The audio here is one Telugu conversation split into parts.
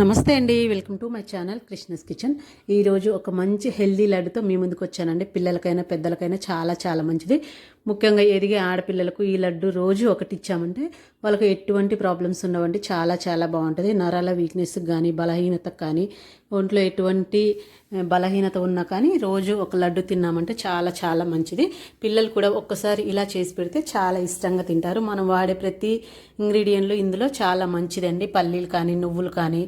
నమస్తే అండి, welcome to my channel Krishna's kitchen. ఈరోజు ఒక మంచి హెల్దీ లడ్డుతో మీ ముందుకు వచ్చానండి. పిల్లలకైనా పెద్దలకైనా చాలా చాలా మంచిది. ముఖ్యంగా ఎదిగే ఆడపిల్లలకు ఈ లడ్డు రోజు ఒకటి ఇచ్చామంటే వాళ్ళకి ఎటువంటి ప్రాబ్లమ్స్ ఉండవండి. చాలా చాలా బాగుంటుంది. నరాల వీక్నెస్కి కానీ బలహీనతకు కానీ ఒంట్లో ఎటువంటి బలహీనత ఉన్నా కానీ రోజు ఒక లడ్డు తిన్నామంటే చాలా చాలా మంచిది. పిల్లలు కూడా ఒక్కసారి ఇలా చేసి పెడితే చాలా ఇష్టంగా తింటారు. మనం వాడే ప్రతి ఇంగ్రీడియంట్లు ఇందులో చాలా మంచిదండి. పల్లీలు కానీ నువ్వులు కానీ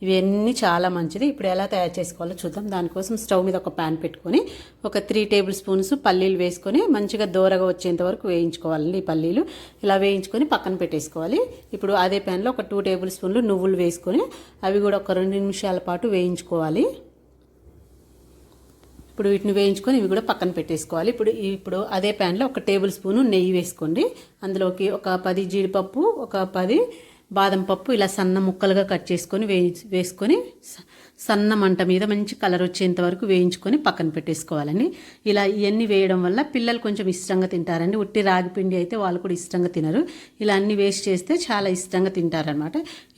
ఇవన్నీ చాలా మంచిది. ఇప్పుడు ఎలా తయారు చేసుకోవాలో చూద్దాం. దానికోసం స్టవ్ మీద ఒక ప్యాన్ పెట్టుకొని ఒక 3 టేబుల్ స్పూన్స్ పల్లీలు వేసుకొని మంచిగా దోరగా వచ్చేంత వరకు వేయించుకోవాలండి. ఈ పల్లీలు ఇలా వేయించుకొని పక్కన పెట్టేసుకోవాలి. ఇప్పుడు అదే ప్యాన్లో ఒక 2 టేబుల్ స్పూన్లు నువ్వులు వేసుకొని అవి కూడా ఒక 2 నిమిషాల పాటు వేయించుకోవాలి. ఇప్పుడు వీటిని వేయించుకొని ఇవి కూడా పక్కన పెట్టేసుకోవాలి. ఇప్పుడు అదే ప్యాన్లో ఒక టేబుల్ స్పూను నెయ్యి వేసుకోండి. అందులోకి ఒక 10 జీడిపప్పు, ఒక 10 బాదం పప్పు ఇలా సన్న ముక్కలుగా కట్ చేసుకొని వేసుకొని సన్న మంట మీద మంచి కలర్ వచ్చేంత వరకు వేయించుకొని పక్కన పెట్టేసుకోవాలండి. ఇలా ఇవన్నీ వేయడం వల్ల పిల్లలు కొంచెం ఇష్టంగా తింటారండి. ఉట్టి రాగి పిండి అయితే వాళ్ళు కూడా ఇష్టంగా తినరు. ఇలా అన్నీ వేస్ట్ చేస్తే చాలా ఇష్టంగా తింటారనమాట.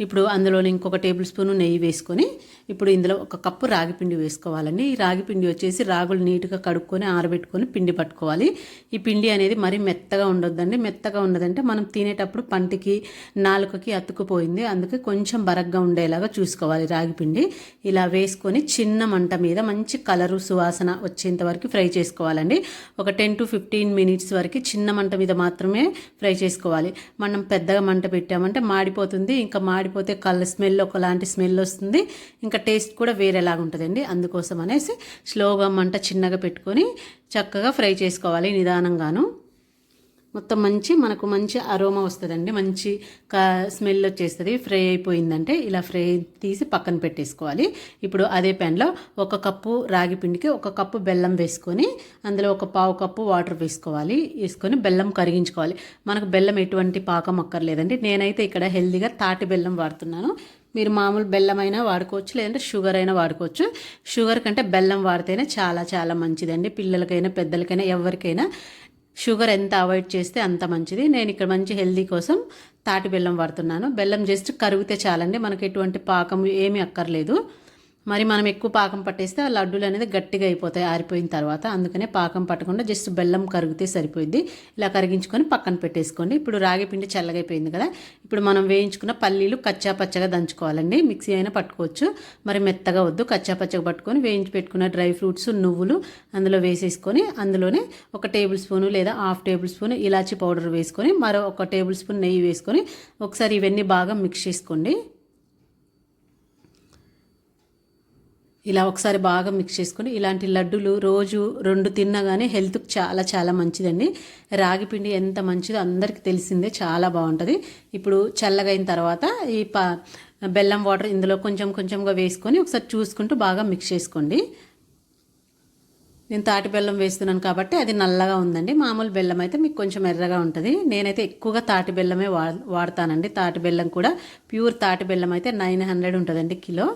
ఇప్పుడు అందులోని ఇంకొక టేబుల్ స్పూన్ నెయ్యి వేసుకొని ఇప్పుడు ఇందులో ఒక కప్పు రాగి పిండి వేసుకోవాలండి. ఈ రాగి పిండి వచ్చేసి రాగులు నీట్గా కడుక్కొని ఆరబెట్టుకొని పిండి పట్టుకోవాలి. ఈ పిండి అనేది మరీ మెత్తగా ఉండొద్దండి. మెత్తగా ఉన్నదంటే మనం తినేటప్పుడు పంటికి నాలుకకి అతుక్కుపోయింది. అందుకే కొంచెం బరగ్గా ఉండేలాగా చూసుకోవాలి. రాగి పిండి ఇలా వేసుకొని చిన్న మంట మీద మంచి కలరు సువాసన వచ్చేంత వరకు ఫ్రై చేసుకోవాలండి. ఒక 10 to 15 మినిట్స్ వరకు చిన్న మంట మీద మాత్రమే ఫ్రై చేసుకోవాలి. మనం పెద్దగా మంట పెట్టామంటే మాడిపోతుంది. ఇంకా మాడిపోతే స్మెల్ ఒకలాంటి స్మెల్ వస్తుంది. ఇంకా టేస్ట్ కూడా వేరేలాగా ఉంటుందండి. అందుకోసం అనేసి స్లోగా మంట చిన్నగా పెట్టుకొని చక్కగా ఫ్రై చేసుకోవాలి నిదానంగాను. మొత్తం మనకు మంచి అరోమా వస్తుందండి. మంచి స్మెల్ వచ్చేస్తుంది. ఫ్రై అయిపోయిందంటే ఇలా ఫ్రై తీసి పక్కన పెట్టేసుకోవాలి. ఇప్పుడు అదే ప్యాన్లో ఒక కప్పు రాగి పిండికి ఒక కప్పు బెల్లం వేసుకొని అందులో ఒక పావు కప్పు వాటర్ వేసుకొని బెల్లం కరిగించుకోవాలి. మనకు బెల్లం ఎటువంటి పాకం అక్కర్లేదండి. నేనైతే ఇక్కడ హెల్దీగా తాటి బెల్లం వాడుతున్నాను. మీరు మామూలు బెల్లం అయినా వాడుకోవచ్చు, లేదంటే షుగర్ అయినా వాడుకోవచ్చు. షుగర్ కంటే బెల్లం వాడితేనే చాలా చాలా మంచిదండి. పిల్లలకైనా పెద్దలకైనా ఎవరికైనా షుగర్ ఎంత అవాయిడ్ చేస్తే అంత మంచిది. నేను ఇక్కడ మంచి హెల్దీ కోసం తాటి బెల్లం వాడుతున్నాను. బెల్లం జస్ట్ కరిగితే చాలండి. మనకు ఎటువంటి పాకం ఏమీ అక్కర్లేదు. మరి మనం ఎక్కువ పాకం పట్టేస్తే ఆ లడ్డూలు అనేది గట్టిగా అయిపోతాయి ఆరిపోయిన తర్వాత. అందుకనే పాకం పట్టకుండా జస్ట్ బెల్లం కరిగితే సరిపోయింది. ఇలా కరిగించుకొని పక్కన పెట్టేసుకోండి. ఇప్పుడు రాగి పిండి చల్లగైపోయింది కదా. ఇప్పుడు మనం వేయించుకున్న పల్లీలు కచ్చా పచ్చగా దంచుకోవాలండి. మిక్సీ అయినా పట్టుకోవచ్చు, మరి మెత్తగా వద్దు. కచ్చా పచ్చగా పట్టుకొని వేయించి పెట్టుకున్న డ్రై ఫ్రూట్స్ నువ్వులు అందులో వేసేసుకొని అందులోనే ఒక టేబుల్ స్పూను లేదా హాఫ్ టేబుల్ స్పూన్ ఇలాచీ పౌడర్ వేసుకొని మరో ఒక టేబుల్ స్పూన్ నెయ్యి వేసుకొని ఒకసారి ఇవన్నీ బాగా మిక్స్ చేసుకోండి. ఇలా ఒకసారి బాగా మిక్స్ చేసుకొని ఇలాంటి లడ్డూలు రోజు 2 తిన్నా కానీ హెల్త్కి చాలా చాలా మంచిదండి. రాగి పిండి ఎంత మంచిదో అందరికీ తెలిసిందే, చాలా బాగుంటుంది. ఇప్పుడు చల్లగా అయిన తర్వాత ఈ బెల్లం వాటర్ ఇందులో కొంచెం కొంచెంగా వేసుకొని ఒకసారి చూసుకుంటూ బాగా మిక్స్ చేసుకోండి. నేను తాటి బెల్లం వేస్తున్నాను కాబట్టి అది నల్లగా ఉందండి. మామూలు బెల్లం అయితే మీకు కొంచెం ఎర్రగా ఉంటుంది. నేనైతే ఎక్కువగా తాటి బెల్లమే వాడతానండి. తాటి బెల్లం కూడా ప్యూర్ తాటి బెల్లం అయితే 900 ఉంటుందండి కిలో.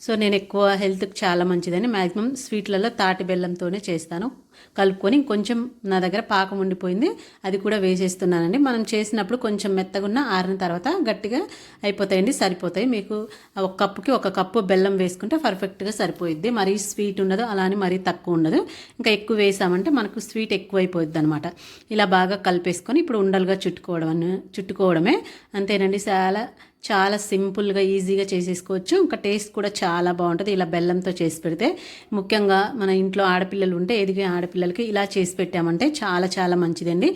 సో నేను ఎక్కువ హెల్త్కి చాలా మంచిదని మ్యాక్సిమం స్వీట్లలో తాటి బెల్లంతోనే చేస్తాను. కలుపుకొని కొంచెం నా దగ్గర పాకం ఉండిపోయింది, అది కూడా వేసేస్తున్నానండి. మనం చేసినప్పుడు కొంచెం మెత్తగా ఉన్న ఆరిన తర్వాత గట్టిగా అయిపోతాయండి, సరిపోతాయి. మీకు ఒక కప్పుకి ఒక కప్పు బెల్లం వేసుకుంటే పర్ఫెక్ట్గా సరిపోయిద్ది. మరీ స్వీట్ ఉండదు, అలానే మరీ తక్కువ ఉండదు. ఇంకా ఎక్కువ వేసామంటే మనకు స్వీట్ ఎక్కువ అయిపోద్ది అనమాట. ఇలా బాగా కలిపేసుకొని ఇప్పుడు ఉండలుగా చుట్టుకోవడమే అంతేనండి. చాలా సింపుల్గా ఈజీగా చేసేసుకోవచ్చు. ఇంకా టేస్ట్ కూడా చాలా బాగుంటుంది ఇలా బెల్లంతో చేసి పెడితే. ముఖ్యంగా మన ఇంట్లో ఆడపిల్లలు ఉంటే ఎదిగే ఆడపిల్లలకి ఇలా చేసి పెట్టామంటే చాలా చాలా మంచిదండి.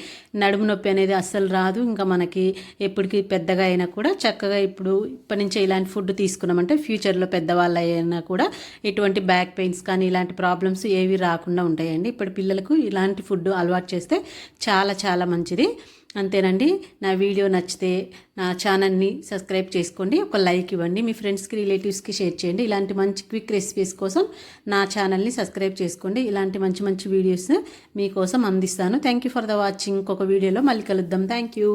నడుము నొప్పి అనేది అస్సలు రాదు. ఇంకా మనకి ఎప్పటికీ పెద్దగా అయినా కూడా చక్కగా ఇప్పటి నుంచే ఇలాంటి ఫుడ్ తీసుకున్నామంటే ఫ్యూచర్లో పెద్దవాళ్ళు అయినా కూడా ఎటువంటి బ్యాక్ పెయిన్స్ కానీ ఇలాంటి ప్రాబ్లమ్స్ ఏవి రాకుండా ఉంటాయండి. ఇప్పుడు పిల్లలకు ఇలాంటి ఫుడ్ అలవాటు చేస్తే చాలా చాలా మంచిది. అంతేనండి. నా వీడియో నచ్చితే నా ఛానల్ని సబ్స్క్రైబ్ చేసుకోండి, ఒక లైక్ ఇవ్వండి, మీ ఫ్రెండ్స్కి రిలేటివ్స్కి షేర్ చేయండి. ఇలాంటి మంచి క్విక్ రెసిపీస్ కోసం నా ఛానల్ని సబ్స్క్రైబ్ చేసుకోండి. ఇలాంటి మంచి మంచి వీడియోస్ మీకోసం అందిస్తాను. Thank you for the watching. ఇంకొక వీడియోలో మళ్ళీ కలుద్దాం. Thank you.